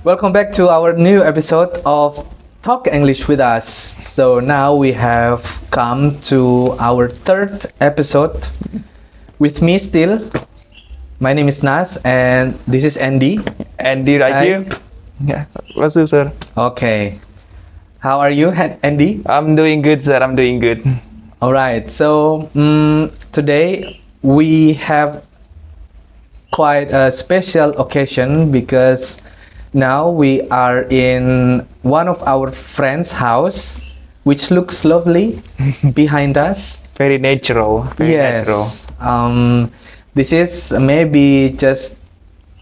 Welcome back to our new episode of Talk English with Us. So now we have come to our third episode with me still. My name is Nas and this is Andy. Andy right Hi. here. Yeah, what's up, sir? Okay. How are you, Andy? I'm doing good, sir. I'm doing good. All right. So today we have quite a special occasion because now we are in one of our friends' house, which looks lovely behind us. Very natural. Very natural. Yes. This is maybe just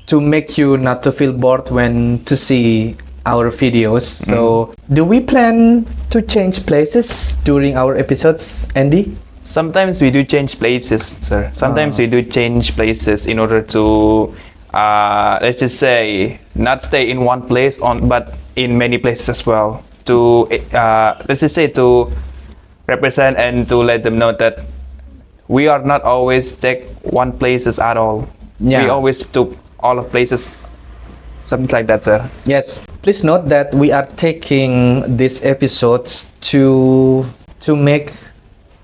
to make you not to feel bored when to see our videos. So, do we plan to change places during our episodes, Andy? Sometimes we do change places, sir. Sometimes we do change places in order to, let's just say, not stay in one place but in many places as well. To let's just say to represent and to let them know that we are not always take one places at all. Yeah. We always took all of places. Something like that, sir. Yes. Please note that we are taking these episodes to make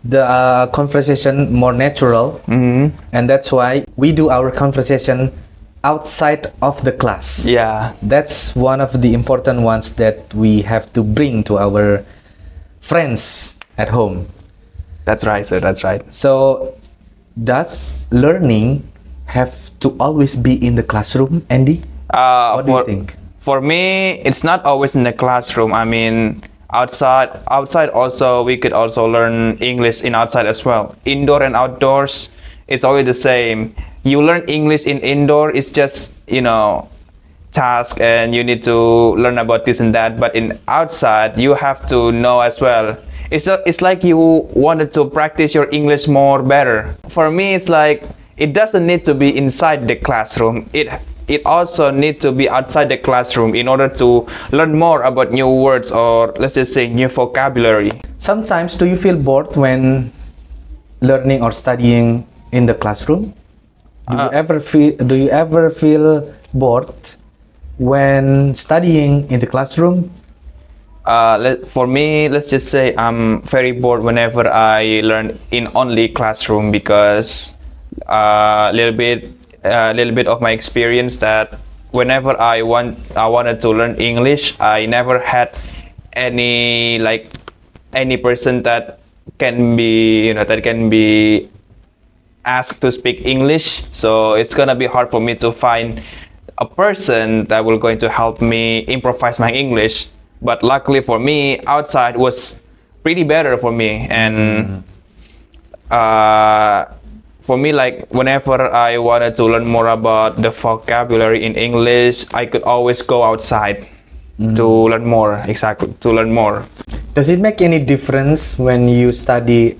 the conversation more natural, and that's why we do our conversation outside of the class. Yeah. That's one of the important ones that we have to bring to our friends at home. That's right, sir. That's right. So, does learning have to always be in the classroom, Andy? What do you think? For me, it's not always in the classroom. I mean, outside also we could also learn English in outside as well. Indoor and outdoors, it's always the same. You learn English in indoor, it's just task and you need to learn about this and that. But in outside, you have to know as well. It's like you wanted to practice your English more better. For me, it's like it doesn't need to be inside the classroom. It also needs to be outside the classroom in order to learn more about new words or let's just say new vocabulary. Sometimes, do you feel bored when learning or studying in the classroom? Do you ever feel bored when studying in the classroom? For me, let's just say I'm very bored whenever I learn in only classroom because a little bit of my experience that whenever I wanted to learn English, I never had any person that can be asked to speak English. So it's gonna be hard for me to find a person that will going to help me improvise my English. But luckily for me, outside was pretty better for me. And for me, like whenever I wanted to learn more about the vocabulary in English, I could always go outside to learn more. Exactly, to learn more. Does it make any difference when you study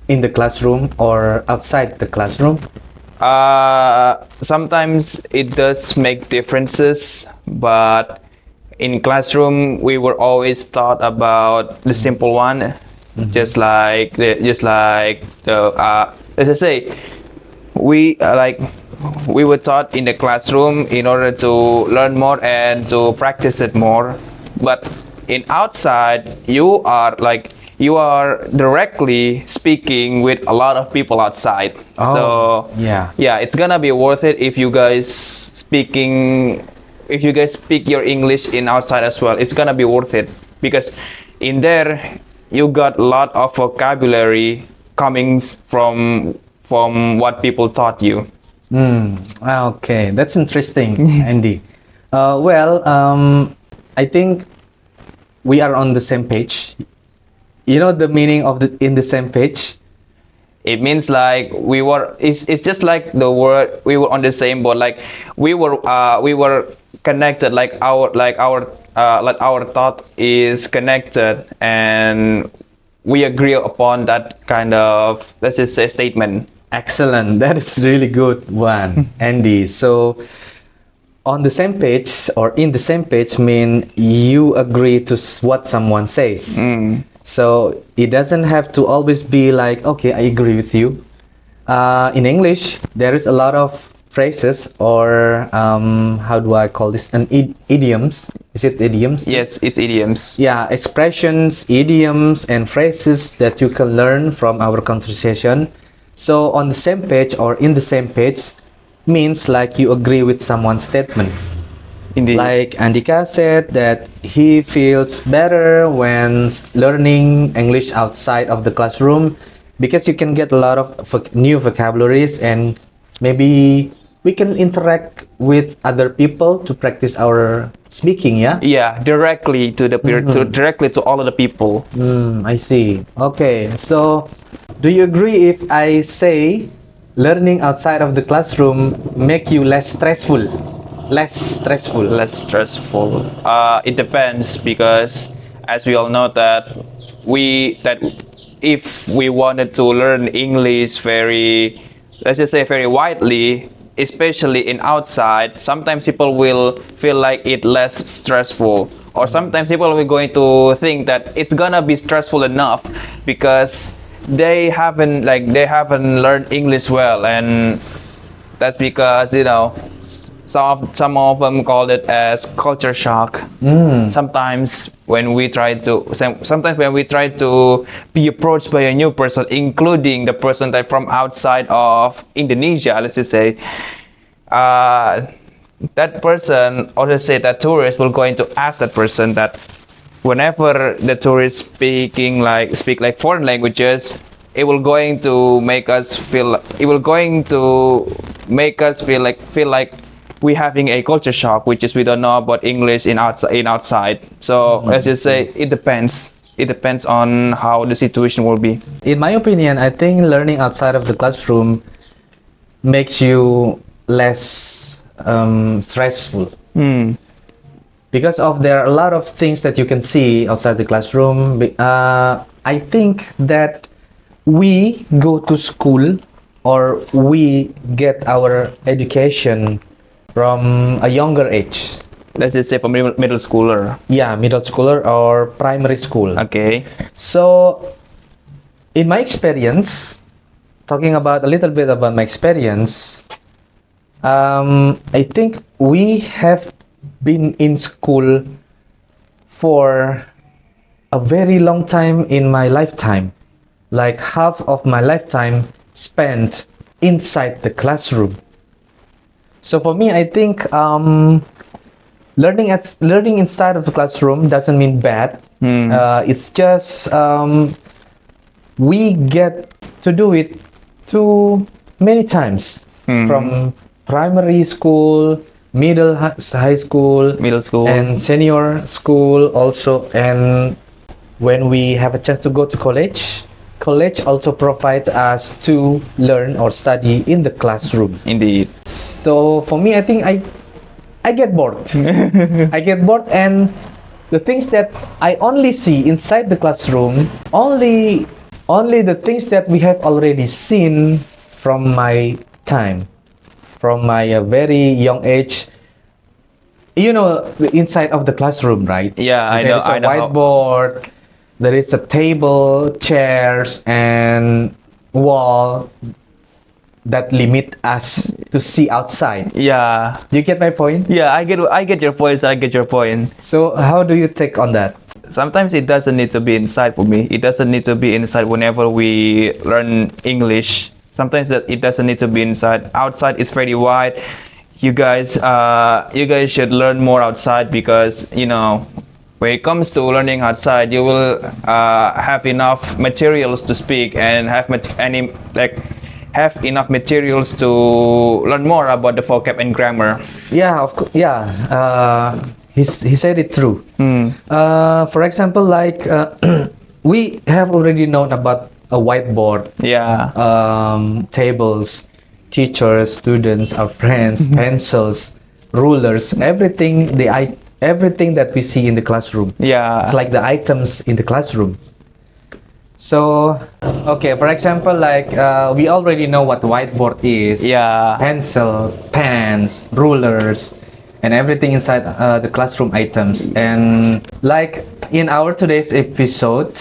in the classroom or outside the classroom? Sometimes it does make differences, but in classroom we were always taught about the simple one, just like the let's just say we were taught in the classroom in order to learn more and to practice it more. But in outside, you are directly speaking with a lot of people outside. So it's gonna be worth it if you guys speak your English in outside as well. It's gonna be worth it because in there you got a lot of vocabulary coming from what people taught you. Okay, that's interesting, Andy. I think we are on the same page. You know the meaning of in the same page? It means like it's just like the word we were on the same boat. Like we were connected. Like our thought is connected, and we agree upon that kind of, let's just say, statement. Excellent. That is really good one, Andy. So on the same page or in the same page mean you agree to what someone says. So it doesn't have to always be like, okay, I agree with you. In English, there is a lot of phrases, or how do I call this? Idioms. Is it idioms? Yes, it's idioms. Yeah, expressions, idioms, and phrases that you can learn from our conversation. So on the same page or in the same page means like you agree with someone's statement. Indeed. Like Andika said that he feels better when learning English outside of the classroom because you can get a lot of new vocabularies, and maybe we can interact with other people to practice our speaking, yeah? Yeah, directly to the directly to all of the people. I see. Okay, so do you agree if I say learning outside of the classroom make you less stressful? Less stressful. Less stressful. It depends, because as we all know that if we wanted to learn English very, let's just say very widely, especially in outside, sometimes people will feel like it less stressful, or sometimes people will going to think that it's gonna be stressful enough because they haven't learned English well, and that's because some of them call it as culture shock. Sometimes when we try to be approached by a new person, including the person that from outside of Indonesia, let's just say, that person, or let's say that tourist, will going to ask that person that whenever the tourist speak like foreign languages, it will going to make us feel like we having a culture shock, which is we don't know about English in outside. So let's just say it depends on how the situation will be. In my opinion, I think learning outside of the classroom makes you less stressful. Because there are a lot of things that you can see outside the classroom. I think that we go to school, or we get our education from a younger age. Let's just say from middle schooler. Yeah, middle schooler or primary school. Okay. So, in my experience, talking about a little bit about my experience, I think we have been in school for a very long time in my lifetime. Like half of my lifetime spent inside the classroom. So for me, I think learning inside of the classroom doesn't mean bad. It's just we get to do it too many times, from primary school, high school, middle school, and senior school also. And when we have a chance to go to college also provides us to learn or study in the classroom. Indeed. So for me, I think I get bored. I get bored, and the things that I only see inside the classroom, only the things that we have already seen from my time, from my very young age. You know, the inside of the classroom, right? Yeah, I know. There's a whiteboard. There is a table, chairs, and wall that limit us to see outside. Yeah. Do you get my point? Yeah, I get your point. I get your point. So how do you take on that? Sometimes it doesn't need to be inside for me. It doesn't need to be inside whenever we learn English. Sometimes that it doesn't need to be inside. Outside is very wide. You guys should learn more outside, because when it comes to learning outside, you will have enough materials to speak and have enough materials to learn more about the vocab and grammar. Yeah, of course. Yeah, he said it true. For example, like we have already known about a whiteboard. Yeah. Tables, teachers, students, our friends, pencils, rulers, everything that we see in the classroom. Yeah. It's like the items in the classroom. So, okay, for example, like we already know what whiteboard is. Yeah. Pencil, pens, rulers, and everything inside the classroom items. And like in our today's episode,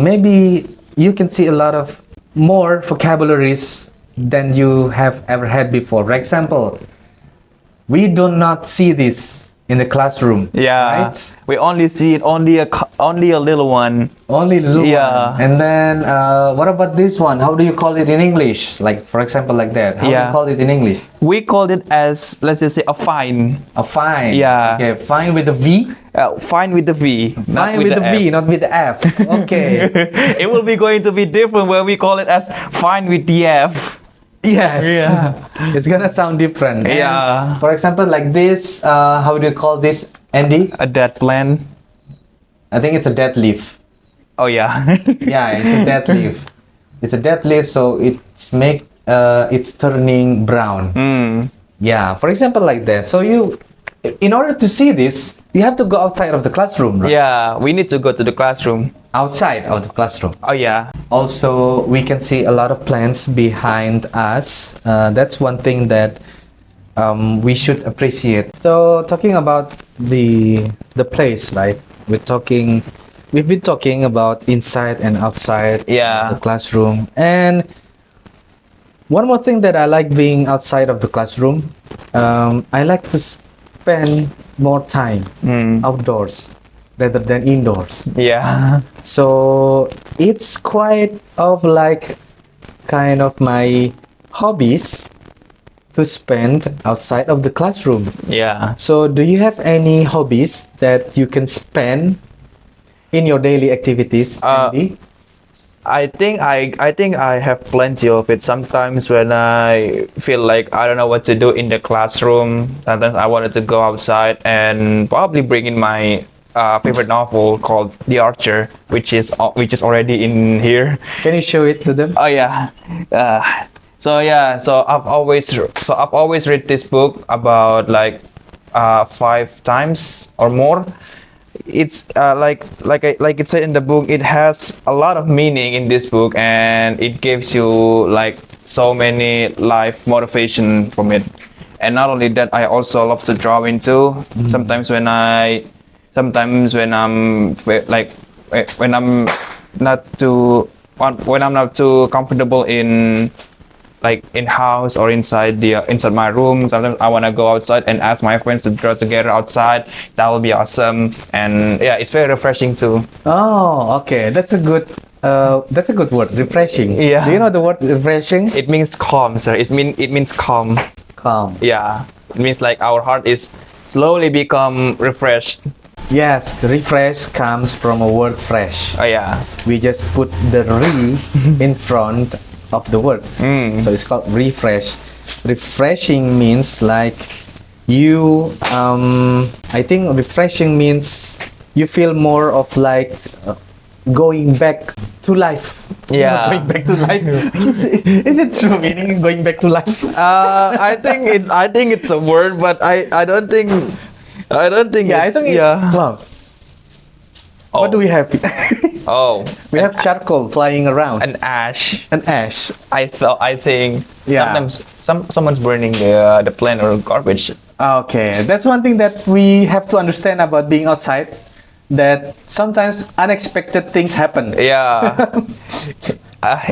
maybe you can see a lot of more vocabularies than you have ever had before. For example, we do not see this in the classroom. Yeah, Right? we only see it only a little one. Only little Yeah. one. And then what about this one? How do you call it in English? Like for example, like that. How do you Yeah. call it in English? We called it as, let's just say, a fine. A fine. Yeah. Okay, fine with a V. Fine with the V. not Fine with the V, F. not with the F. Okay. It will be going to be different when we call it as fine with the F. Yes. Yeah. It's gonna sound different. And Yeah. for example, like this, how do you call this, Andy? A dead plant. I think it's a dead leaf. Oh yeah. Yeah, it's a dead leaf. It's a dead leaf, so it's turning brown. Mm. Yeah, for example, like that. So in order to see this, you have to go outside of the classroom, right? Yeah, we need to go to the classroom. Outside of the classroom. Oh yeah. Also, we can see a lot of plants behind us. That's one thing that we should appreciate. So, talking about the place, right? We've been talking about inside and outside Yeah. the classroom. And one more thing that I like being outside of the classroom, I like to spend more time Mm. outdoors rather than indoors. Yeah. So it's quite of like kind of my hobbies to spend outside of the classroom. Yeah. So do you have any hobbies that you can spend in your daily activities, Andy? I think I have plenty of it. Sometimes when I feel like I don't know what to do in the classroom, sometimes I wanted to go outside and probably bring in my favorite novel called The Archer, which is already in here. Can you show it to them? Oh yeah. So I've always read this book about like 5 times or more. It's like it said in the book, it has a lot of meaning in this book, and it gives you like so many life motivation from it. And not only that, I also love to draw into. Sometimes when I'm not too comfortable in like in house or inside my room, sometimes I want to go outside and ask my friends to draw together outside. That will be awesome, and yeah, it's very refreshing too. Oh, okay. That's a good word, refreshing. Yeah. Do you know the word refreshing? It means calm, sir. It means calm. Calm. Yeah, it means like our heart is slowly become refreshed. Yes, refresh comes from a word fresh. Oh yeah. We just put the re in front of the word. So it's called refresh. Refreshing means like you I think refreshing means you feel more of like going back to life. Yeah. Going back to life. Is it true meaning going back to life? I think it's a word, but I don't think Yeah, I think wow. What do we have? Oh, We have charcoal flying around. an ash. An ash. I think Yeah. sometimes someone's burning the plant or garbage. Okay, that's one thing that we have to understand about being outside. That sometimes unexpected things happen. Yeah.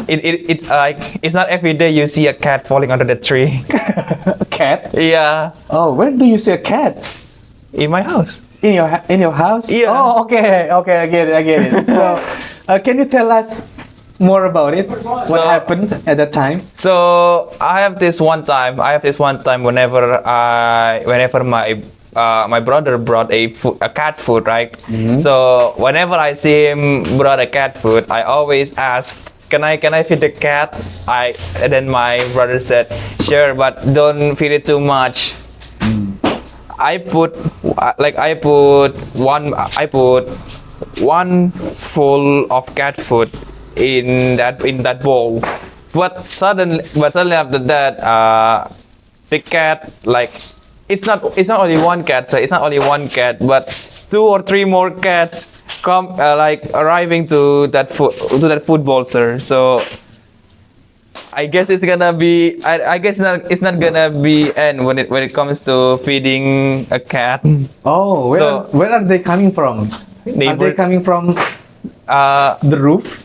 It's like it's not every day you see a cat falling under the tree. A cat? Yeah, Oh, where do you see a cat? in my house. In your house? Yeah. Oh, okay, I get it. So, can you tell us more about it? What So- happened at that time? So I have this one time whenever my brother brought a cat food, right? So whenever I see him brought a cat food, I always ask, can I feed the cat? And then my brother said, sure, but don't feed it too much. I put one full of cat food in that bowl, but suddenly after that, the cat, like, it's not only one cat, so it's not only one cat, but 2 or 3 more cats come arriving to that food bowl, sir. So I guess it's gonna be. I guess it's not gonna be end when it comes to feeding a cat. Oh, where are they coming from? Are they Neighbor- coming from Uh, the roof?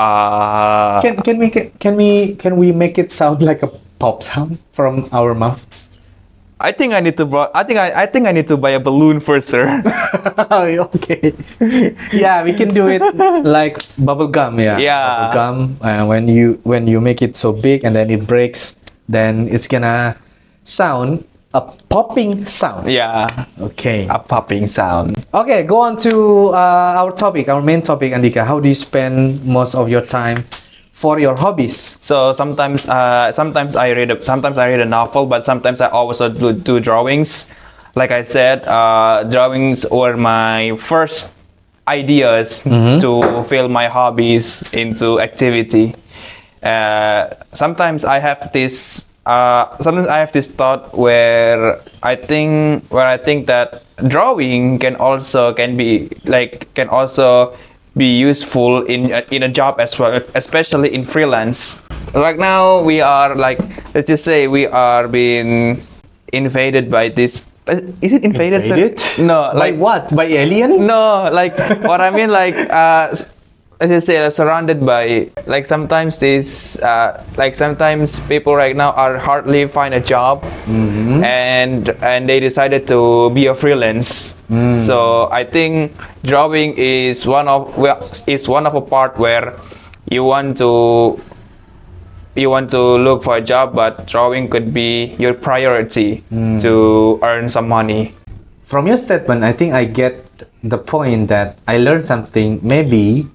Uh, Can we make it sound like a pop sound from our mouth? I think I need to I need to buy a balloon first, sir. Okay. Yeah, we can do it like bubble gum. Yeah. Yeah. Bubble gum. When you make it so big and then it breaks, then it's gonna sound a popping sound. Yeah, Okay. a popping sound. Okay. Go on to our topic, our main topic, Andika. How do you spend most of your time for your hobbies? So sometimes sometimes I read a novel, but sometimes I also do drawings. Like I said, drawings were my first ideas to fill my hobbies into activity. Sometimes I have this. Sometimes I have this thought where I think that drawing can also be useful in a job as well, especially in freelance. Right now we are like, let's just say we are being invaded by this. Is it invaded? sir? Invaded? No, By like what? By alien? no, like what I mean, like as I say, surrounded by like sometimes sometimes people right now are hardly find a job, and they decided to be a freelance. So I think drawing is one of a part where you want to look for a job, but drawing could be your priority to earn some money. From your statement, I think I get the point that I learned something maybe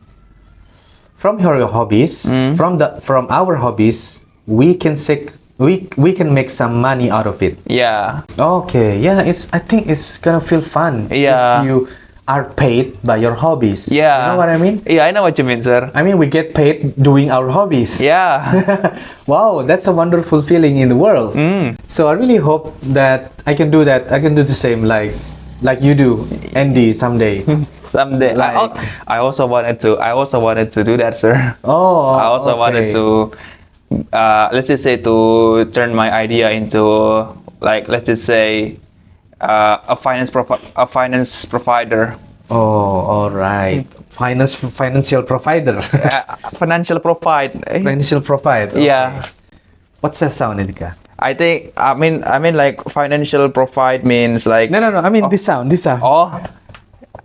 from your hobbies, from our hobbies, we can make some money out of it. Yeah. Okay, yeah, I think it's gonna feel fun Yeah. if you are paid by your hobbies. Yeah. You know what I mean? Yeah, I know what you mean, sir. I mean, we get paid doing our hobbies. Yeah. Wow, that's a wonderful feeling in the world. So I really hope that I can do that. I can do the same like you do, Andy, someday. Someday. Like- I also wanted to do that, sir. Oh, I also wanted okay. to let's just say to turn my idea into, like, let's just say a finance provider. Oh, all right. Financial provider. Financial provide. Financial provider. Okay. Yeah. What's that sound, Indika? I mean like financial provide means like No. I mean this sound. This sound. oh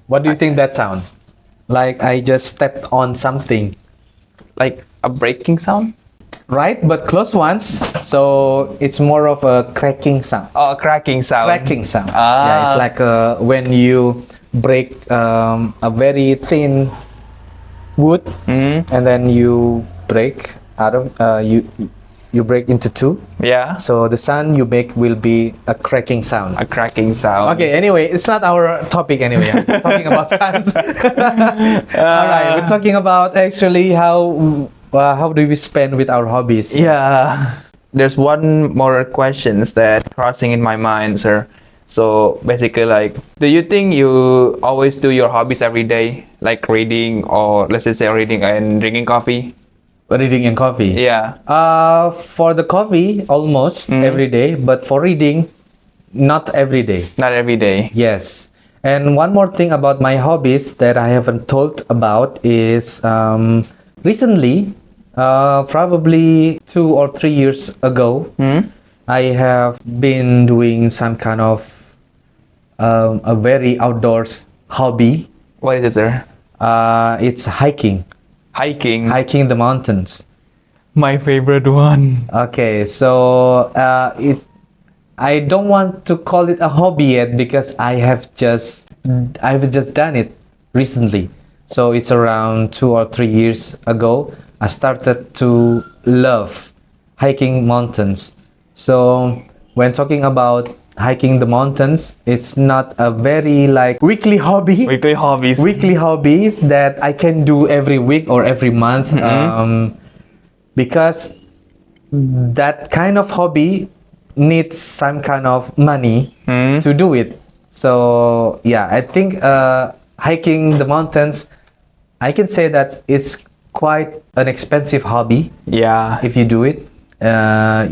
What do you think that sound? Like I just stepped on something, like a breaking sound. right? But close ones. So it's more of a cracking sound. Oh, a cracking sound. Cracking sound. Ah. Yeah, it's like when you break a very thin wood, and then you break out of you break into two. Yeah. So the sound you make will be a cracking sound. A cracking sound. Okay, anyway, it's not our topic anyway. We're talking about sounds. All right, we're talking about actually how do we spend with our hobbies. Yeah. There's one more questions that crossing in my mind, sir. So basically, like, do you think you always do your hobbies every day, like reading, or let's just say reading and drinking coffee? Reading and coffee. Yeah. For the coffee, almost every day, but for reading, not every day. Not every day. Yes. And one more thing about my hobbies that I haven't told about is recently, probably 2 or 3 years ago, I have been doing some kind of a very outdoors hobby. What is it, sir? It's hiking. Hiking the mountains. My favorite one. Okay, so I don't want to call it a hobby yet because I've just done it recently. So it's around 2 or 3 years ago I started to love hiking mountains. So when talking about hiking the mountains, it's not a very like weekly hobby. Weekly hobbies. Weekly hobbies that I can do every week or every month, because that kind of hobby needs some kind of money to do it. So yeah, I think hiking the mountains, I can say that it's quite an expensive hobby. Yeah. If you do it,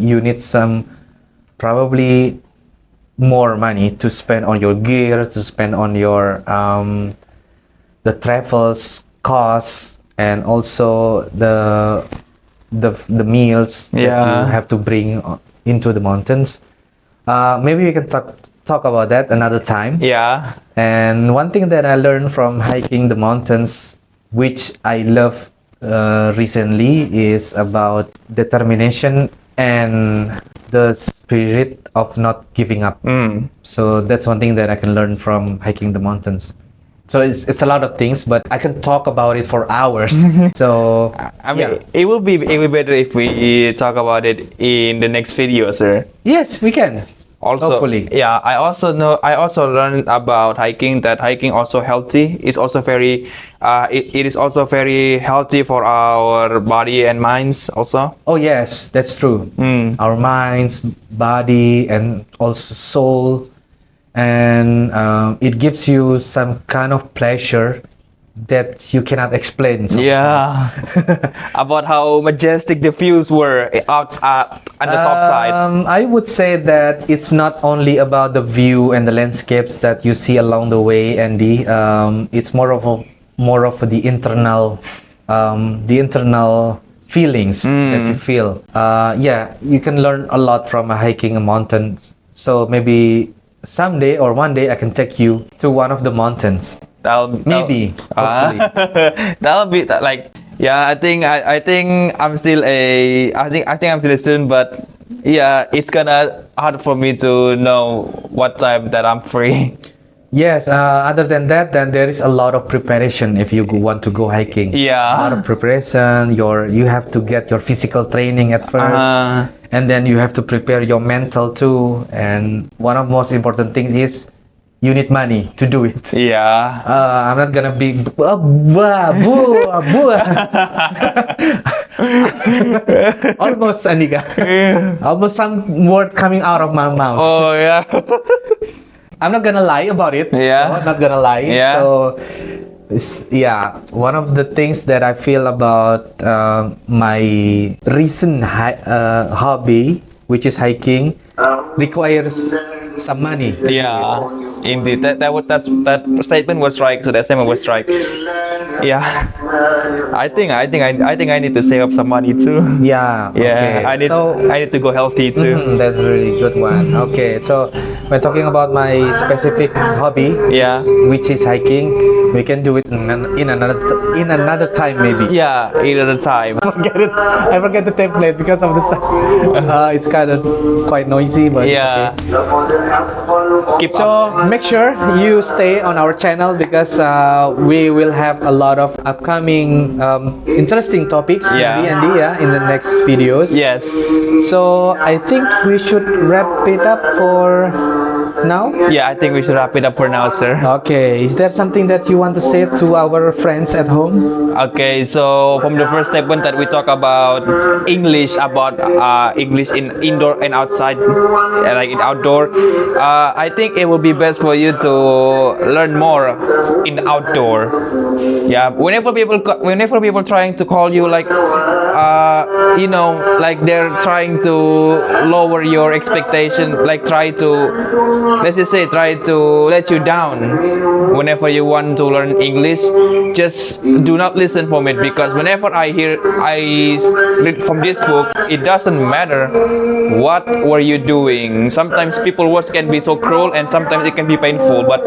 you need some probably more money to spend on your gear, to spend on your the travels costs, and also the meals that Yeah. you have to bring into the mountains. Maybe we can talk about that another time. Yeah. And one thing that I learned from hiking the mountains, which I love recently, is about determination and the spirit of not giving up. Mm. So that's one thing that I can learn from hiking the mountains. So it's a lot of things, but I can talk about it for hours. So I mean, yeah. it will be better if we talk about it in the next video, sir. Yes, we can. Also, Hopefully. yeah, I also learned about hiking, that hiking also healthy. It's also very, it is also very healthy for our body and minds also. Oh yes, that's true. Mm. Our minds, body, and also soul, and it gives you some kind of pleasure that you cannot explain. Yeah. About how majestic the views were out on the top side. I would say that it's not only about the view and the landscapes that you see along the way, Andy. It's more of the internal feelings that you feel. Yeah, you can learn a lot from hiking a mountain. So maybe someday or one day I can take you to one of the mountains. Maybe. Hopefully. That'll be like, yeah. I think I'm still I'm still a student, but yeah, it's gonna hard for me to know what time that I'm free. Yes, other than that, then there is a lot of preparation if you want to go hiking. Yeah. A lot of preparation. You have to get your physical training at first, and then you have to prepare your mental too. And one of the most important things is you need money to do it. Yeah. I'm not gonna be almost Anika. Almost some word coming out of my mouth. Oh yeah. I'm not gonna lie about it. Yeah. So I'm not gonna lie. Yeah. So, yeah, one of the things that I feel about my recent hobby, which is hiking, requires some money. Yeah. Indeed, that statement was right. So that statement was right. Yeah. I think I need to save up some money too. Yeah. Yeah. Okay. I need to go healthy too. That's a really good one. Okay, so when talking about my specific hobby, Yeah. which is hiking, we can do it in another time maybe. Yeah. Another time. Forget it. I forget the template because of the sound. It's kind of quite noisy, but Yeah. it's okay. Keep So make sure you stay on our channel because we will have a lot of upcoming interesting topics Yeah. in the next videos. Yes. So I think we should wrap it up for now. Yeah, I think we should wrap it up for now, sir. Okay, is there something that you want to say to our friends at home? Okay, so from the first segment that we talk about English in indoor and outside, like in outdoor, I think it will be best for you to learn more in outdoor. Yeah, whenever people trying to call you like, like they're trying to lower your expectation, like try to let you down. Whenever you want to learn English, just do not listen from it, because whenever I read from this book, it doesn't matter what were you doing. Sometimes people words can be so cruel and sometimes it can be painful, but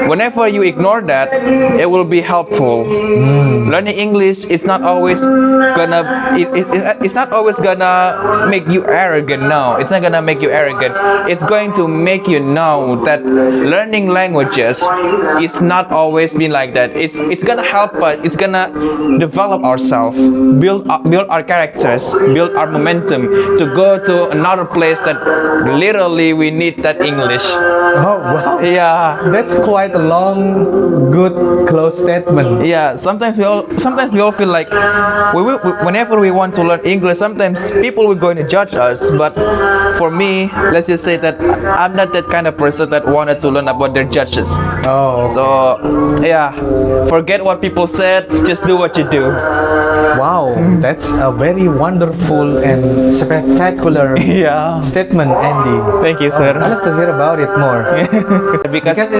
whenever you ignore that, it will be helpful. Learning English is not always it's not always gonna make you arrogant. No, it's not gonna make you arrogant. It's going to make you know that learning languages, it's not always been like that. It's gonna help us. It's gonna develop ourselves, build our characters, build our momentum to go to another place that literally we need that English. Oh wow! Yeah. That's quite a long, good, close statement. Yeah, sometimes we all feel like whenever we want to learn English, sometimes people will going to judge us. But for me, let's just say that I'm not that kind of person that wanted to learn about their judges. Oh, So yeah, forget what people said, just do what you do. wow, that's a very wonderful and spectacular Yeah, statement, Andy. thank you, sir. I'd love to hear about it more. Because Because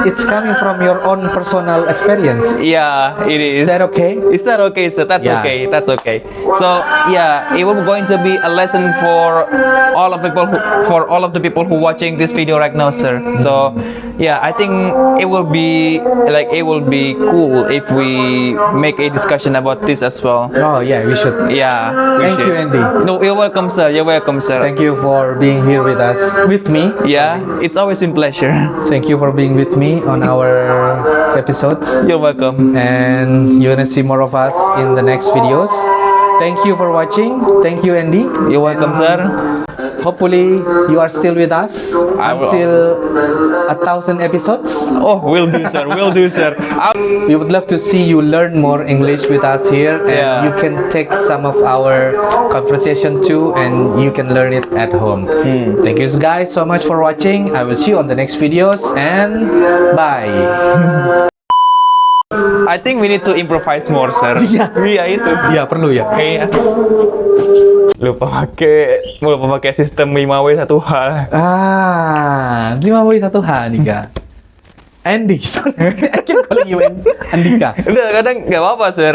it's coming from your own personal experience. yeah, it is. Is that okay? Is that okay, sir? That's Yeah. okay. That's okay. So yeah, it will going to be a lesson for all of people who watching this video right now, sir. So yeah, I think it will be cool if we make a discussion about this as well. Oh yeah, we should. Yeah. we Thank you, should. Andy. No, you're welcome, sir. You're welcome, sir. Thank you for being here with us, with me. Yeah, it's always been pleasure. Thank you for being with me on our episodes. You're welcome. And you're gonna see more of us in the next videos. Thank you for watching. Thank you, Andy. You're welcome, sir. Hopefully you are still with us I will until 1,000 episodes. Oh, will do, sir. Will do, sir. We would love to see you learn more English with us here, and Yeah. you can take some of our conversation too, and you can learn it at home. Thank you guys so much for watching. I will see you on the next videos, and bye. I think we need to improvise more, sir. Iya. Iya itu. Ya perlu ya. Iya. Lupa pakai sistem 5W1H. 5W1H Andika. Andy, sorry. I keep calling you Andika. Udah kadang nggak apa-apa, sir.